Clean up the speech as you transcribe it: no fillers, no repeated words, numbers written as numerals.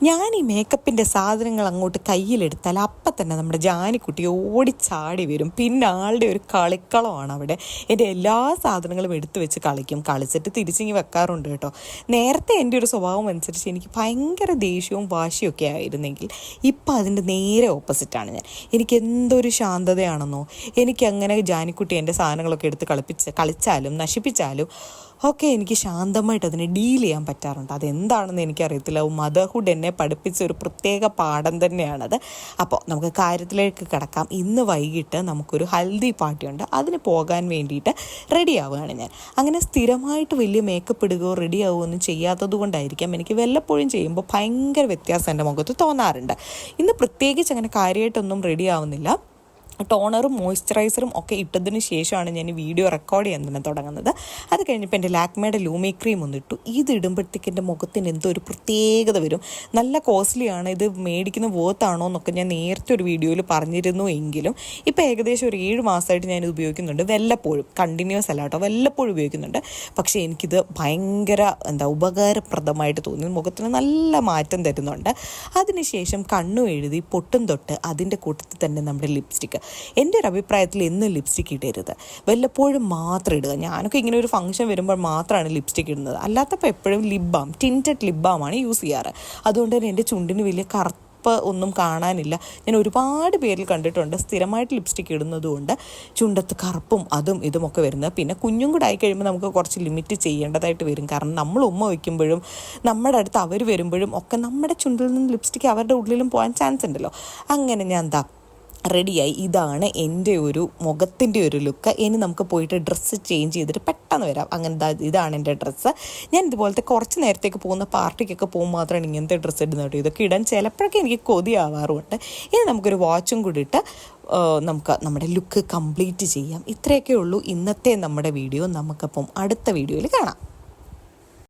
ഞാൻ ഈ മേക്കപ്പിൻ്റെ സാധനങ്ങൾ അങ്ങോട്ട് കയ്യിലെടുത്താൽ അപ്പം തന്നെ നമ്മുടെ ജാനിക്കുട്ടി ഓടിച്ചാടി വരും. പിന്നെ ആളുടെ ഒരു കളിക്കളമാണ് അവിടെ. എൻ്റെ എല്ലാ സാധനങ്ങളും എടുത്തു വെച്ച് കളിച്ചിട്ട് തിരിച്ചിങ്ങി വെക്കാറുണ്ട് കേട്ടോ. നേരത്തെ എൻ്റെ ഒരു സ്വഭാവം അനുസരിച്ച് എനിക്ക് ഭയങ്കര ദേഷ്യവും വാശിയൊക്കെ ആയിരുന്നെങ്കിൽ ഇപ്പം അതിൻ്റെ നേരെ ഓപ്പോസിറ്റാണ് ഞാൻ. എനിക്ക് എന്തൊരു ശാന്തതയാണെന്നോ. എനിക്കങ്ങനെ ജാനിക്കുട്ടി എൻ്റെ സാധനങ്ങളൊക്കെ എടുത്ത് കളിച്ചാലും നശിപ്പിച്ചാലും ഒക്കെ എനിക്ക് ശാന്തമായിട്ട് അതിനെ ഡീൽ ചെയ്യാൻ പറ്റാറുണ്ട്. അതെന്താണെന്ന് എനിക്കറിയത്തില്ല. മദർഹുഡ് എന്നെ പഠിപ്പിച്ച ഒരു പ്രത്യേക പാഠം തന്നെയാണത്. അപ്പോൾ നമുക്ക് കാര്യത്തിലേക്ക് കിടക്കാം. ഇന്ന് വൈകിട്ട് നമുക്കൊരു ഹൽദി പാർട്ടിയുണ്ട്. അതിന് പോകാൻ വേണ്ടിയിട്ട് റെഡി ആവുകയാണ് ഞാൻ. അങ്ങനെ സ്ഥിരമായിട്ട് വലിയ മേക്കപ്പ് ഇടുകയോ റെഡി ആവുകയോ ഒന്നും ചെയ്യാത്തത് കൊണ്ടായിരിക്കാം എനിക്ക് വല്ലപ്പോഴും ചെയ്യുമ്പോൾ ഭയങ്കര വ്യത്യാസം എൻ്റെ മുഖത്ത് തോന്നാറുണ്ട്. ഇന്ന് പ്രത്യേകിച്ച് അങ്ങനെ കാര്യമായിട്ടൊന്നും റെഡി ആവുന്നില്ല. ടോണറും മോയ്സ്ചറൈസറും ഒക്കെ ഇട്ടതിന് ശേഷമാണ് ഞാൻ ഈ വീഡിയോ റെക്കോർഡ് ചെയ്യാൻ തന്നെ തുടങ്ങുന്നത്. അത് കഴിഞ്ഞപ്പോൾ എൻ്റെ ലാക്മേയുടെ ലൂമി ക്രീം ഒന്നിട്ടു. ഇത് ഇടുമ്പോഴത്തേക്ക് എൻ്റെ മുഖത്തിന് എന്തോ ഒരു പ്രത്യേകത വരും. നല്ല കോസ്റ്റ്ലിയാണ്, ഇത് മേടിക്കുന്ന വേർത്താണോ എന്നൊക്കെ ഞാൻ നേരത്തെ ഒരു വീഡിയോയിൽ പറഞ്ഞിരുന്നു. എങ്കിലും ഇപ്പോൾ ഏകദേശം ഒരു 7 മാസമായിട്ട് ഞാനിത് ഉപയോഗിക്കുന്നുണ്ട്. വല്ലപ്പോഴും, കണ്ടിന്യൂസ് അല്ല കേട്ടോ, വല്ലപ്പോഴും ഉപയോഗിക്കുന്നുണ്ട്. പക്ഷേ എനിക്കിത് ഭയങ്കര ഉപകാരപ്രദമായിട്ട് തോന്നി. മുഖത്തിന് നല്ല മാറ്റം തരുന്നുണ്ട്. അതിനുശേഷം കണ്ണു എഴുതി പൊട്ടും തൊട്ട് അതിൻ്റെ കൂട്ടത്തിൽ തന്നെ നമ്മുടെ ലിപ്സ്റ്റിക്ക്. എൻ്റെ ഒരു അഭിപ്രായത്തിൽ എന്നും ലിപ്സ്റ്റിക്ക് ഇടരുത്, വല്ലപ്പോഴും മാത്രം ഇടുക. ഞാനൊക്കെ ഇങ്ങനെ ഒരു ഫംഗ്ഷൻ വരുമ്പോൾ മാത്രമാണ് ലിപ്സ്റ്റിക്ക് ഇടുന്നത്. അല്ലാത്തപ്പോൾ എപ്പോഴും ലിപ് ബാം, ടിൻറ്റഡ് ലിപ് ബാമാണ് യൂസ് ചെയ്യാറ്. അതുകൊണ്ട് തന്നെ എൻ്റെ ചുണ്ടിന് വലിയ കറുപ്പ് ഒന്നും കാണാനില്ല. ഞാൻ ഒരുപാട് പേരിൽ കണ്ടിട്ടുണ്ട് സ്ഥിരമായിട്ട് ലിപ്സ്റ്റിക്ക് ഇടുന്നതുകൊണ്ട് ചുണ്ടത്ത് കറുപ്പും അതും ഇതുമൊക്കെ വരുന്നത്. പിന്നെ കുഞ്ഞും കൂടെ ആയിക്കഴിയുമ്പോൾ നമുക്ക് കുറച്ച് ലിമിറ്റ് ചെയ്യേണ്ടതായിട്ട് വരും. കാരണം നമ്മൾ ഉമ്മ വയ്ക്കുമ്പോഴും നമ്മുടെ അടുത്ത് അവർ വരുമ്പോഴും ഒക്കെ നമ്മുടെ ചുണ്ടിൽ നിന്ന് ലിപ്സ്റ്റിക്ക് അവരുടെ ഉള്ളിലും പോകാൻ ചാൻസ് ഉണ്ടല്ലോ. അങ്ങനെ ഞാൻ റെഡിയായി. ഇതാണ് എൻ്റെ ഒരു മുഖത്തിൻ്റെ ഒരു ലുക്ക്. ഇനി നമുക്ക് പോയിട്ട് ഡ്രസ്സ് ചേഞ്ച് ചെയ്തിട്ട് പെട്ടെന്ന് വരാം. അങ്ങനെ ഇതാണ് എൻ്റെ ഡ്രസ്സ്. ഞാൻ ഇതുപോലത്തെ കുറച്ച് നേരത്തേക്ക് പോകുന്ന പാർട്ടിക്കൊക്കെ പോകുമ്പോൾ മാത്രമാണ് ഇങ്ങനത്തെ ഡ്രസ്സ് ഇടുന്നത് കേട്ടോ. ഇതൊക്കെ ഇടാൻ ചിലപ്പോഴൊക്കെ എനിക്ക് കൊതിയാവാറുമുണ്ട്. ഇനി നമുക്കൊരു വാച്ചും കൂടി ഇട്ട് നമുക്ക് നമ്മുടെ ലുക്ക് കംപ്ലീറ്റ് ചെയ്യാം. ഇത്രയൊക്കെ ഉള്ളൂ ഇന്നത്തെ നമ്മുടെ വീഡിയോ. നമുക്കപ്പം അടുത്ത വീഡിയോയിൽ കാണാം.